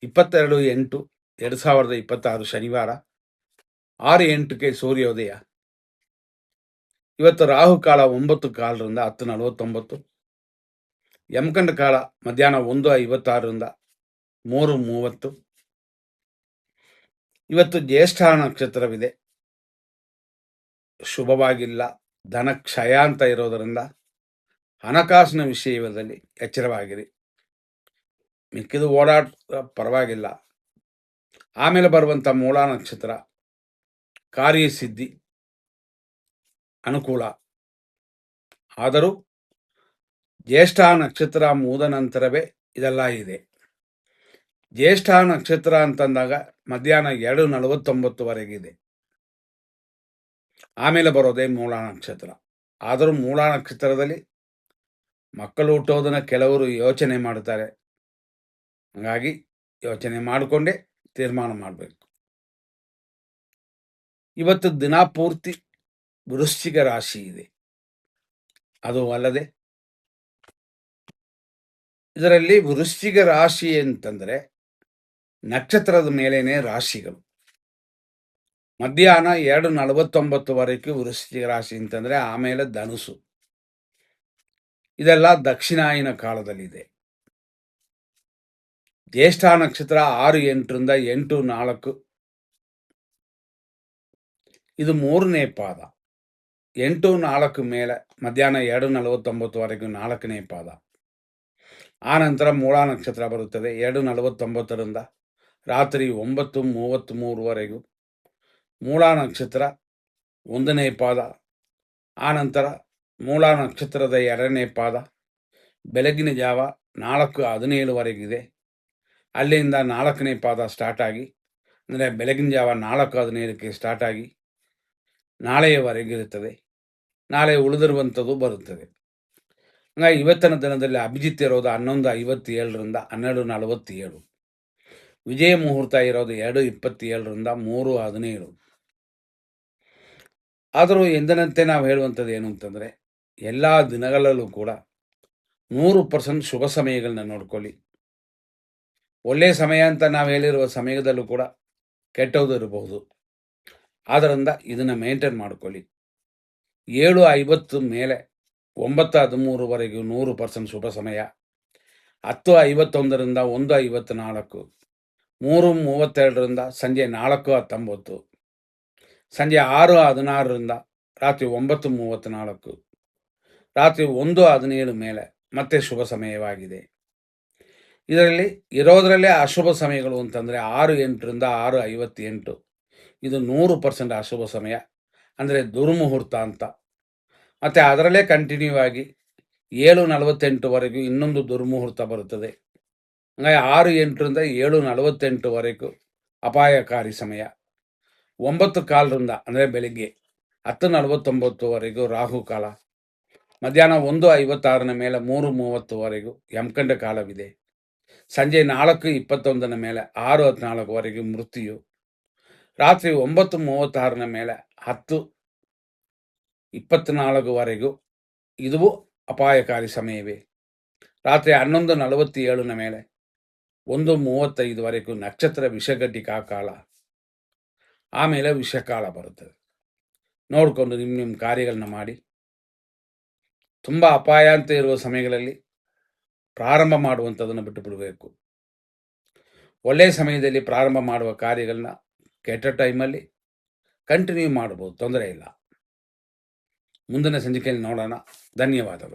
22/8/2026 ಶನಿವಾರ 6:08ಕ್ಕೆ ಸೂರ್ಯೋದಯ. ಇವತ್ತು ರಾಹುಕಾಲ 9:15ರಿಂದ 10:49, ಯಮಗಂಡ ಕಾಲ ಮಧ್ಯಾಹ್ನ 1:56ರಿಂದ 3:30. ಇವತ್ತು ಜ್ಯೇಷ್ಠ ನಕ್ಷತ್ರವಿದೆ, ಶುಭವಾಗಿಲ್ಲ. ಧನ ಕ್ಷಯ ಅಂತ ಇರೋದರಿಂದ ಹಣಕಾಸಿನ ವಿಷಯದಲ್ಲಿ ಎಚ್ಚರವಾಗಿರಿ. ಮಿಕ್ಕಿದು ಓಡಾಟ ಪರವಾಗಿಲ್ಲ. ಆಮೇಲೆ ಬರುವಂಥ ಮೂಲ ನಕ್ಷತ್ರ ಕಾರ್ಯಸಿದ್ಧಿ ಅನುಕೂಲ. ಆದರೂ ಜ್ಯೇಷ್ಠ ನಕ್ಷತ್ರ ಮುಗಿದ ನಂತರವೇ ಇದೆಲ್ಲ ಇದೆ. ಜ್ಯೇಷ್ಠ ನಕ್ಷತ್ರ ಅಂತಂದಾಗ ಮಧ್ಯಾಹ್ನ 2:49ವರೆಗಿದೆ. ಆಮೇಲೆ ಬರೋದೇ ಮೂಲ ನಕ್ಷತ್ರ. ಆದರೂ ಮೂಲ ನಕ್ಷತ್ರದಲ್ಲಿ ಮಕ್ಕಳು ಹುಟ್ಟೋದನ್ನು ಕೆಲವರು ಯೋಚನೆ ಮಾಡ್ತಾರೆ. ಹಾಗಾಗಿ ಯೋಚನೆ ಮಾಡಿಕೊಂಡೇ ತೀರ್ಮಾನ ಮಾಡಬೇಕು. ಇವತ್ತು ದಿನ ಪೂರ್ತಿ ವೃಶ್ಚಿಕ ರಾಶಿ ಇದೆ. ಅದು ಅಲ್ಲದೆ ಇದರಲ್ಲಿ ವೃಶ್ಚಿಕ ರಾಶಿ ಅಂತಂದರೆ ನಕ್ಷತ್ರದ ಮೇಲೇನೆ ರಾಶಿಗಳು. ಮಧ್ಯಾಹ್ನ 2:49ವರೆಗೂ ವೃಶ್ಚಿಕ ರಾಶಿ ಅಂತಂದರೆ ಆಮೇಲೆ ಧನುಸು. ಇದೆಲ್ಲ ದಕ್ಷಿಣಾಯನ ಕಾಲದಲ್ಲಿದೆ. ಜ್ಯೇಷ್ಠ ನಕ್ಷತ್ರ 6:08ರಿಂದ 8:04, ಇದು 3ನೇ ಪಾದ. 8:04 ಮೇಲೆ ಮಧ್ಯಾಹ್ನ 2:49ವರೆಗೂ 4ನೇ ಪಾದ. ಆ ನಂತರ ಮೂಲ ನಕ್ಷತ್ರ ಬರುತ್ತದೆ 2:49ರಿಂದ ರಾತ್ರಿ 9:33ವರೆಗೂ. ಮೂಲ ನಕ್ಷತ್ರ 1ನೇ ಪಾದ. ಆ ನಂತರ ಮೂಲ ನಕ್ಷತ್ರದ 2ನೇ ಪಾದ ಬೆಳಗಿನ ಜಾವ 4:17ವರೆಗಿದೆ. ಅಲ್ಲಿಂದ 4ನೇ ಪಾದ ಸ್ಟಾರ್ಟ್ ಆಗಿ, ಅಂದರೆ ಬೆಳಗಿನ ಜಾವ 4:17ಕ್ಕೆ ಸ್ಟಾರ್ಟ್ ಆಗಿ ನಾಳೆಯವರೆಗಿರುತ್ತದೆ. ನಾಳೆ ಉಳಿದಿರುವಂಥದ್ದು ಬರುತ್ತದೆ. ಹಂಗಾಗಿ ಇವತ್ತಿನ ದಿನದಲ್ಲಿ ಅಭಿಜಿತ್ ಇರೋದು 11:57ರಿಂದ 12:47. ವಿಜಯ ಮುಹೂರ್ತ ಇರೋದು 2:27ರಿಂದ 3:17. ಆದರೂ ಎಂದಿನಂತೆ ನಾವು ಹೇಳುವಂಥದ್ದು ಏನು ಅಂತಂದರೆ, ಎಲ್ಲ ದಿನಗಳಲ್ಲೂ ಕೂಡ 100% ಶುಭ ಸಮಯಗಳನ್ನ ನೋಡ್ಕೊಳ್ಳಿ. ಒಳ್ಳೆಯ ಸಮಯ ಅಂತ ನಾವು ಹೇಳಿರುವ ಸಮಯದಲ್ಲೂ ಕೂಡ ಕೆಟ್ಟದ್ದು ಇರಬಹುದು. ಆದ್ದರಿಂದ ಇದನ್ನು ಮೇಂಟೈನ್ ಮಾಡ್ಕೊಳ್ಳಿ. 7:50 ಮೇಲೆ 9:13ವರೆಗೂ 100% ಶುಭ ಸಮಯ. 10:51ರಿಂದ 1:54, 3:32ರಿಂದ ಸಂಜೆ 4:19, ಸಂಜೆ 6:16ರಿಂದ ರಾತ್ರಿ 9:34, ರಾತ್ರಿ 1:17 ಮೇಲೆ ಮತ್ತೆ ಶುಭ ಸಮಯವಾಗಿದೆ. ಇದರಲ್ಲಿ ಇರೋದರಲ್ಲೇ ಅಶುಭ ಸಮಯಗಳು ಅಂತಂದರೆ 6:08ರಿಂದ 6:58, ಇದು 100% ಅಶುಭ ಸಮಯ, ಅಂದರೆ ದುರ್ಮುಹೂರ್ತ ಅಂತ. ಮತ್ತು ಅದರಲ್ಲೇ ಕಂಟಿನ್ಯೂ ಆಗಿ 7:48ವರೆಗೂ ಇನ್ನೊಂದು ದುರ್ಮುಹೂರ್ತ ಬರುತ್ತದೆ. ಹಾಗಾಗಿ 6:08ರಿಂದ 7:48ವರೆಗೂ ಅಪಾಯಕಾರಿ ಸಮಯ. 9:15ರಿಂದ ಅಂದರೆ ಬೆಳಿಗ್ಗೆ 10:49ವರೆಗೂ ರಾಹುಕಾಲ. ಮಧ್ಯಾಹ್ನ 1:56 ಮೇಲೆ 3:30ವರೆಗೂ ಯಮಗಂಡ ಕಾಲವಿದೆ. ಸಂಜೆ 4:21 ಮೇಲೆ 6:14ವರೆಗೂ ಮೃತ್ಯು. ರಾತ್ರಿ 9:36 ಮೇಲೆ 10:24ವರೆಗೂ ಇದು ಅಪಾಯಕಾರಿ ಸಮಯವೇ. ರಾತ್ರಿ 11:47 ಮೇಲೆ 1:35ವರೆಗೂ ನಕ್ಷತ್ರ ವಿಷಘಟಿಕಾ ಕಾಲ. ಆಮೇಲೆ ವಿಷಕಾಲ ಬರುತ್ತದೆ. ನೋಡಿಕೊಂಡು ನಿಮ್ಮ ಕಾರ್ಯಗಳನ್ನ ಮಾಡಿ. ತುಂಬ ಅಪಾಯ ಅಂತ ಇರುವ ಸಮಯಗಳಲ್ಲಿ ಪ್ರಾರಂಭ ಮಾಡುವಂಥದ್ದನ್ನು ಬಿಟ್ಟು ಬಿಡಬೇಕು. ಒಳ್ಳೆಯ ಸಮಯದಲ್ಲಿ ಪ್ರಾರಂಭ ಮಾಡುವ ಕಾರ್ಯಗಳನ್ನ ಕೆಟ್ಟ ಟೈಮಲ್ಲಿ ಕಂಟಿನ್ಯೂ ಮಾಡ್ಬೋದು, ತೊಂದರೆ ಇಲ್ಲ. ಮುಂದಿನ ಸಂಚಿಕೆಯಲ್ಲಿ ನೋಡೋಣ. ಧನ್ಯವಾದಗಳು.